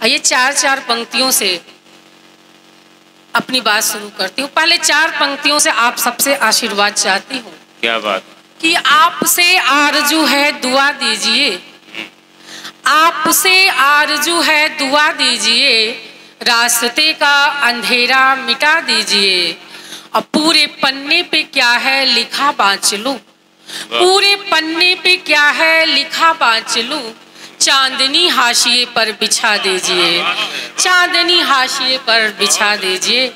ये चार चार पंक्तियों से अपनी बात शुरू करती हूँ। पहले चार पंक्तियों से आप सबसे आशीर्वाद चाहती हूँ। क्या बात? कि आपसे आरजू है दुआ दीजिए, आपसे आरजू है दुआ दीजिए, रास्ते का अंधेरा मिटा दीजिए। अब पूरे पन्ने पे क्या है लिखा बाँच लूं, पूरे पन्ने पे क्या है लिखा बाँच लूं, चांदनी हाशिए पर बिछा दीजिए, चांदनी हाशिए पर बिछा दीजिए।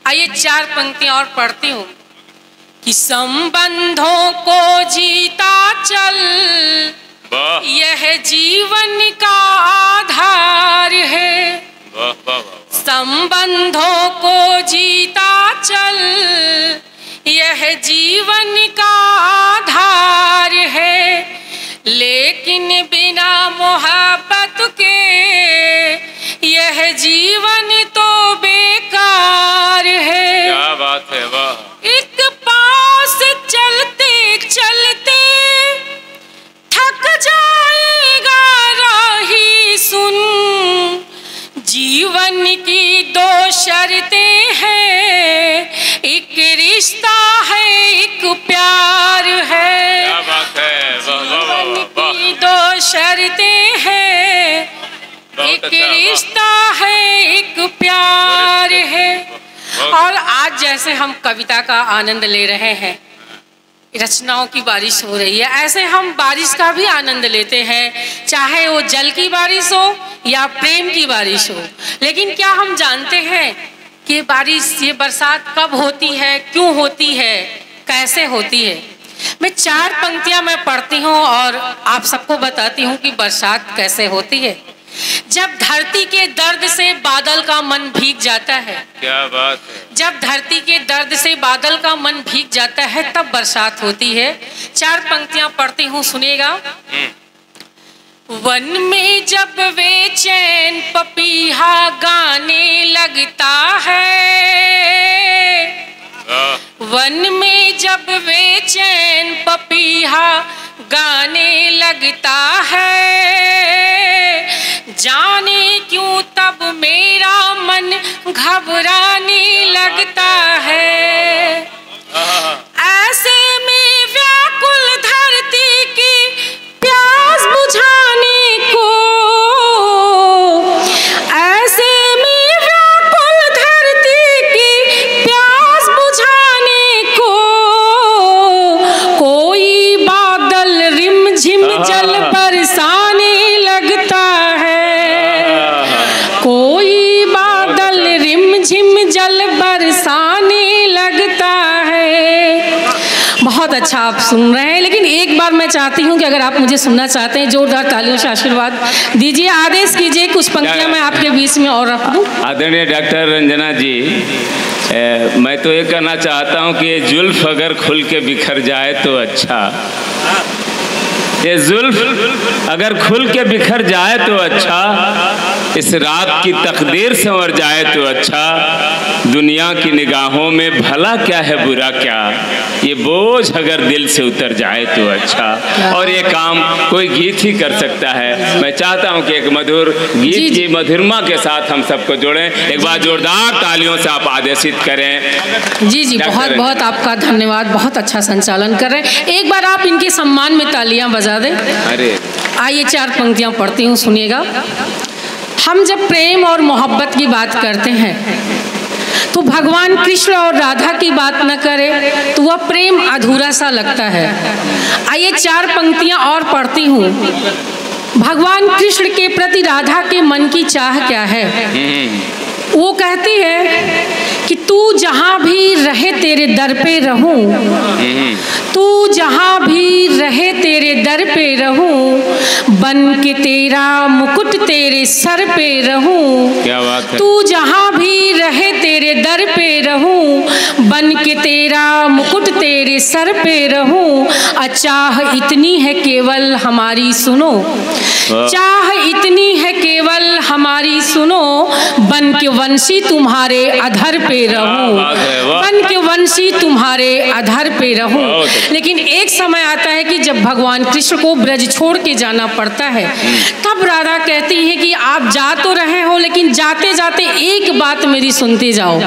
आइए चार पंक्तियां और पढ़ती हूँ। कि संबंधों को जीता चल, यह जीवन का आधार है। संबंधों को जीता चल, यह जीवन का आधार है। लेकिन बिना मोहब्बत के यह जीवन तो बेकार है। क्या बात है, वाह। एक पाँव से चलते चलते थक जाएगा राही सुन, जीवन की दो शर्तें हैं, एक रिश्ता है एक प्यार है। क्या बात है, जीवन की दो शर्तें हैं, एक रिश्ता है एक प्यार है। और आज जैसे हम कविता का आनंद ले रहे हैं, रचनाओं की बारिश हो रही है, ऐसे हम बारिश का भी आनंद लेते हैं, चाहे वो जल की बारिश हो या प्रेम की बारिश हो। लेकिन क्या हम जानते हैं कि बारिश, ये बरसात कब होती है, क्यों होती है, कैसे होती है? मैं चार पंक्तियां मैं पढ़ती हूँ और आप सबको बताती हूँ कि बरसात कैसे होती है। जब धरती के दर्द से बादल का मन भीग जाता है, क्या बात है, जब धरती के दर्द से बादल का मन भीग जाता है तब बरसात होती है। चार पंक्तियां पढ़ती हूँ, सुनिएगा। वन में जब वे चैन पपीहा गाने लगता है, वन में जब वे चैन पपीहा गाने लगता है, जाने क्यों तब मेरा मन घबराने लगता है। ऐसे में व्याकुल धरती की प्यास बुझाने को, ऐसे में व्याकुल धरती की प्यास बुझाने को, कोई बादल रिमझिम जल बरसाने लगता है, कोई बादल रिमझिम जल बरसाने लगता है। बहुत अच्छा आप सुन रहे हैं, लेकिन एक बार मैं चाहती हूं कि अगर आप मुझे सुनना चाहते हैं जोरदार तालियों से आशीर्वाद दीजिए, आदेश कीजिए, कुछ पंक्तियां मैं आपके बीच में और रख दूं। आदरणीय डॉक्टर रंजना जी, मैं तो ये कहना चाहता हूँ कि ये जुल्फ अगर खुल के बिखर जाए तो अच्छा, ये जुल्फ अगर खुल के बिखर जाए तो अच्छा, इस रात की तकदीर संवर जाए तो अच्छा, दुनिया की निगाहों में भला क्या है बुरा क्या, ये बोझ अगर दिल से उतर जाए तो अच्छा। और ये काम कोई गीत ही कर सकता है। मैं चाहता हूँ कि एक मधुर गीत की मधुरमा के साथ हम सबको जोड़ें। एक बार जोरदार तालियों से आप आदेशित करें। जी जी, बहुत बहुत आपका धन्यवाद, बहुत अच्छा संचालन कर रहे हैं। एक बार आप इनके सम्मान में तालियां बजा दें। अरे आइए चार पंक्तियां पढ़ती हूँ, सुनिएगा। हम जब प्रेम और मोहब्बत की बात करते हैं तो भगवान कृष्ण और राधा की बात न करें तो वह प्रेम अधूरा सा लगता है। आइए चार पंक्तियां और पढ़ती हूँ। भगवान कृष्ण के प्रति राधा के मन की चाह क्या है? वो कहती है कि तू जहाँ भी रहे तेरे दर पे रहूं, तू जहाँ भी रहे तेरे दर पे रहूं, बन के तेरा मुकुट तेरे सर पे रहूं। क्या बात है। तू जहाँ भी रहे तेरे दर पे रहूं, बन के तेरा मुकुट तेरे सर पे रहूं। चाह इतनी है केवल हमारी सुनो, चाह इतनी है केवल हमारी सुनो, बन के वंशी तुम्हारे अधर पे रहूं, बन के वंशी तुम्हारे अधर पे रहूं। लेकिन एक समय आता है कि जब भगवान कृष्ण को ब्रज छोड़ के जाना पड़ता है, तब राधा कहती है कि आप जा तो रहे हो, लेकिन जाते जाते एक बात मेरी सुनते जाओ।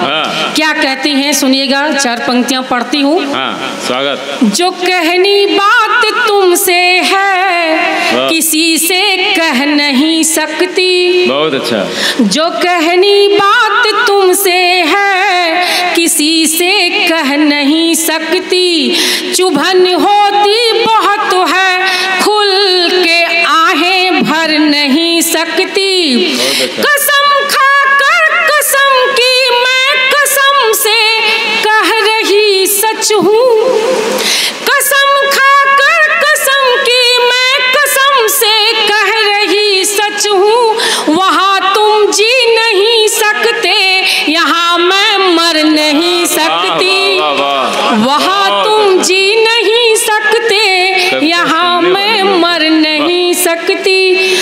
क्या कहती हैं सुनिएगा, 4 पंक्तियां पढ़ती हूँ। स्वागत। जो कहनी बात तुमसे है किसी से कह नहीं सकती, बहुत अच्छा। जो कहनी बात तुमसे है किसी से कह नहीं सकती, चुभन होती बहुत है खुल के आहें भर नहीं सकती। कसम खाकर कसम की मैं कसम से कह रही सच हूँ, कसम खाकर कसम की मैं कसम से कह रही सच हूँ। वहाँ तुम जी नहीं सकते, यहाँ मैं मर नहीं सकती, वहाँ तुम जी नहीं सकते, यहाँ मैं मर नहीं सकती।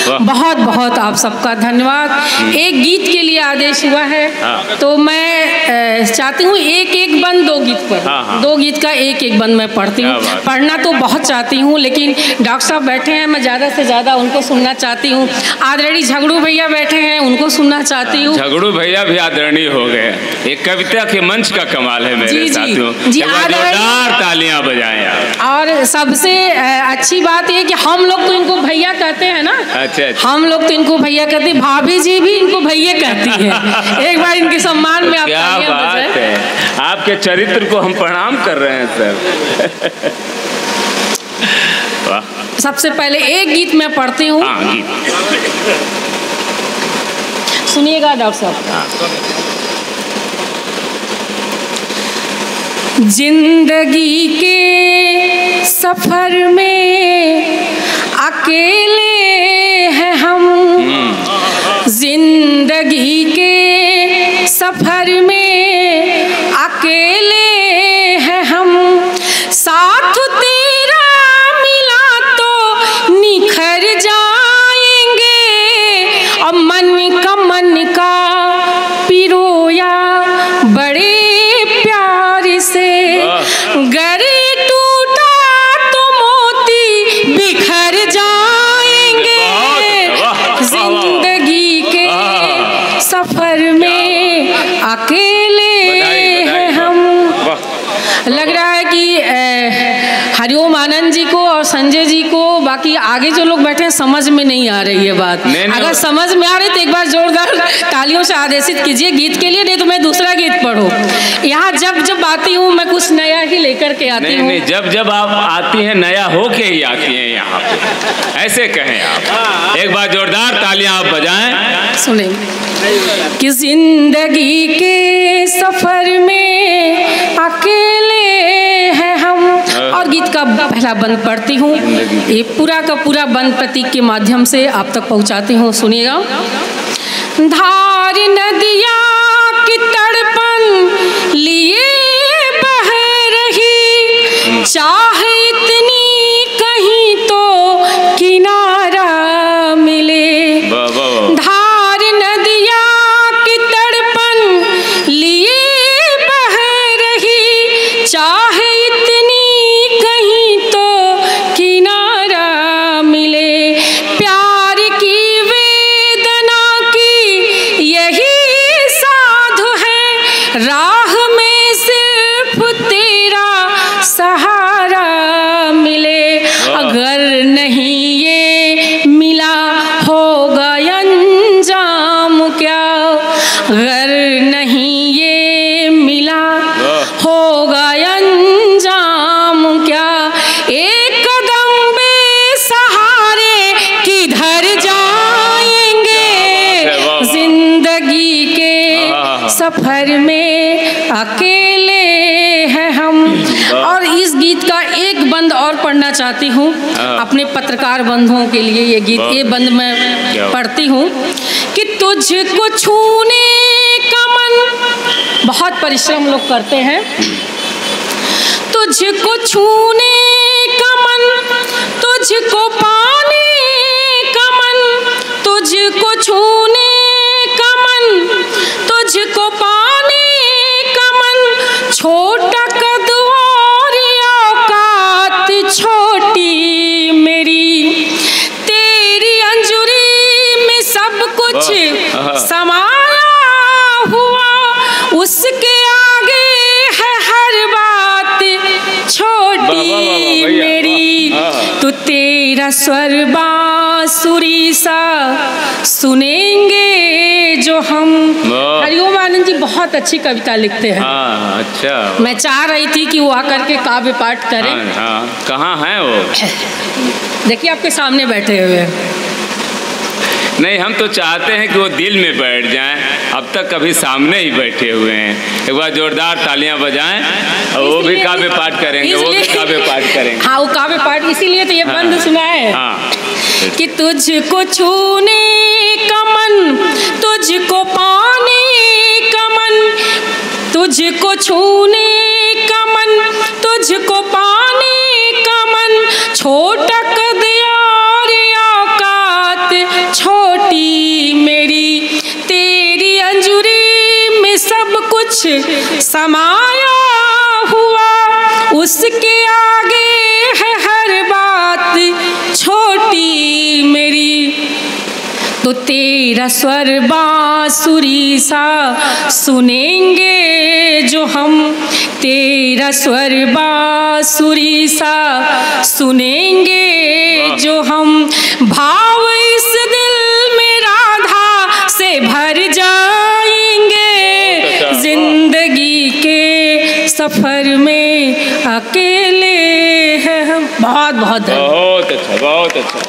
बहुत बहुत आप सबका धन्यवाद। एक गीत के लिए आदेश हुआ है, तो मैं चाहती हूँ एक एक बंद 2 गीत पर, 2 गीत का एक एक बंद मैं पढ़ती हूँ। पढ़ना तो बहुत चाहती हूँ, लेकिन डॉक्टर साहब बैठे हैं, मैं ज़्यादा से ज़्यादा उनको सुनना चाहती हूँ। आदरणीय झगड़ू भैया बैठे हैं, उनको सुनना चाहती हूँ। झगड़ू भैया भी आदरणीय हो गए। एक कविता के मंच का कमाल है मेरे साथियों। जी, जोरदार तालियां बजाएं आप। और सबसे अच्छी बात ये कि हम लोग तो इनको भैया कहते हैं ना। अच्छा। हम लोग तो इनको भैया कहते हैं, भाभी जी भी इनको भैया कहती है। एक बार इनके सम्मान में आप तालियां बजाएं। आपके चरित्र को हम प्रणाम कर रहे हैं सर। वाह। सबसे पहले एक गीत मैं पढ़ती हूँ, सुनिएगा डॉक्टर साहब। जिंदगी के सफर में अकेले हैं हम, जिंदगी के सफर में अकेले हैं हम। साथ तेरा मिला तो निखर जाएंगे, और मन का पिरोया बड़े प्यार से, गरे टूटा तो मोती बिखर जाएंगे। जिंदगी के सफर में अकेले हैं हम। लग रहा है कि हरिओम आनंद जी को और संजय जी को, बाकी आगे जो लोग बैठे हैं, समझ में नहीं आ रही है बात। अगर समझ में आ रही तो एक बार जोरदार तालियों से आदेशित कीजिए गीत के लिए, नहीं तो मैं दूसरा गीत पढ़ूं। यहाँ जब जब आती हूँ मैं कुछ नया ही लेकर के आती हूँ। नहीं, जब जब आप आती हैं नया होके ही आती हैं यहाँ पे, ऐसे कहें आप। एक बार जोरदार तालियां आप बजाएं। सुनेंगे कि जिंदगी के सफर में अकेले हैं हम। और गीत का पहला बंद पढ़ती हूँ, ये पूरा का पूरा बंद प्रतीक के माध्यम से आप तक पहुँचाती हूँ, सुनिएगा। धार नदिया की तड़पन लिए बह रही, चाहे इतनी कहीं तो किनारा मिले। धार नदिया की तड़पन लिए बह रही, चाहे इतनी कहीं तो किनारा मिले। प्यार की वेदना की यही साधु है, राह में सिर्फ तेरा सहारा मिले। अगर नहीं ये मिला होगा अंजाम क्या, अगर नहीं ये मिला होगा अंजाम क्या। एक कदम बेसहारे किधर जाएंगे, जिंदगी के सफर में अकेले हैं हम। और इस गीत का एक बंद और पढ़ना चाहती हूँ अपने पत्रकार बंधुओं के लिए। ये गीत, ये बंद मैं पढ़ती हूँ कि तुझको छूने का मन, बहुत परिश्रम लोग करते हैं, तुझको छूने का मन, तुझको पाने का मन, तुझको छूने का समाया हुआ, उसके आगे है हर बात छोटी मेरी। तो तेरा स्वर बांसुरी सा सुनेंगे जो हम। हरिओम आनंद जी बहुत अच्छी कविता लिखते हैं। अच्छा, मैं चाह रही थी कि वो आकर के काव्य पाठ करें। कहाँ हैं वो? देखिए आपके सामने बैठे हुए। नहीं, हम तो चाहते हैं कि वो दिल में बैठ जाएं। अब तक कभी सामने ही बैठे हुए हैं। एक बार जोरदार तालियां बजाएं और वो भी काव्य पाठ करेंगे, वो भी काव्य पाठ करेंगे। हाँ, वो काव्य पाठ इसीलिए तो ये बंद सुना है। हाँ। कि तुझको छूने का मन, तुझको पाने का मन, तुझको छूने का मन, तुझको पाने का मन, छोटा कद और औकात छोटी मेरी। तेरी अंजुरी में सब कुछ समाया हुआ, उसके आगे है हर बात छोटी मेरी। तो तेरा स्वर बांसुरी सा सुनेंगे जो हम, तेरा स्वर बांसुरी सा सुनेंगे जो हम। भाव इस दिल में राधा से भर जाएंगे, जिंदगी के सफर में अकेले हैं हम। बहुत बहुत बहुत अच्छा, बहुत अच्छा।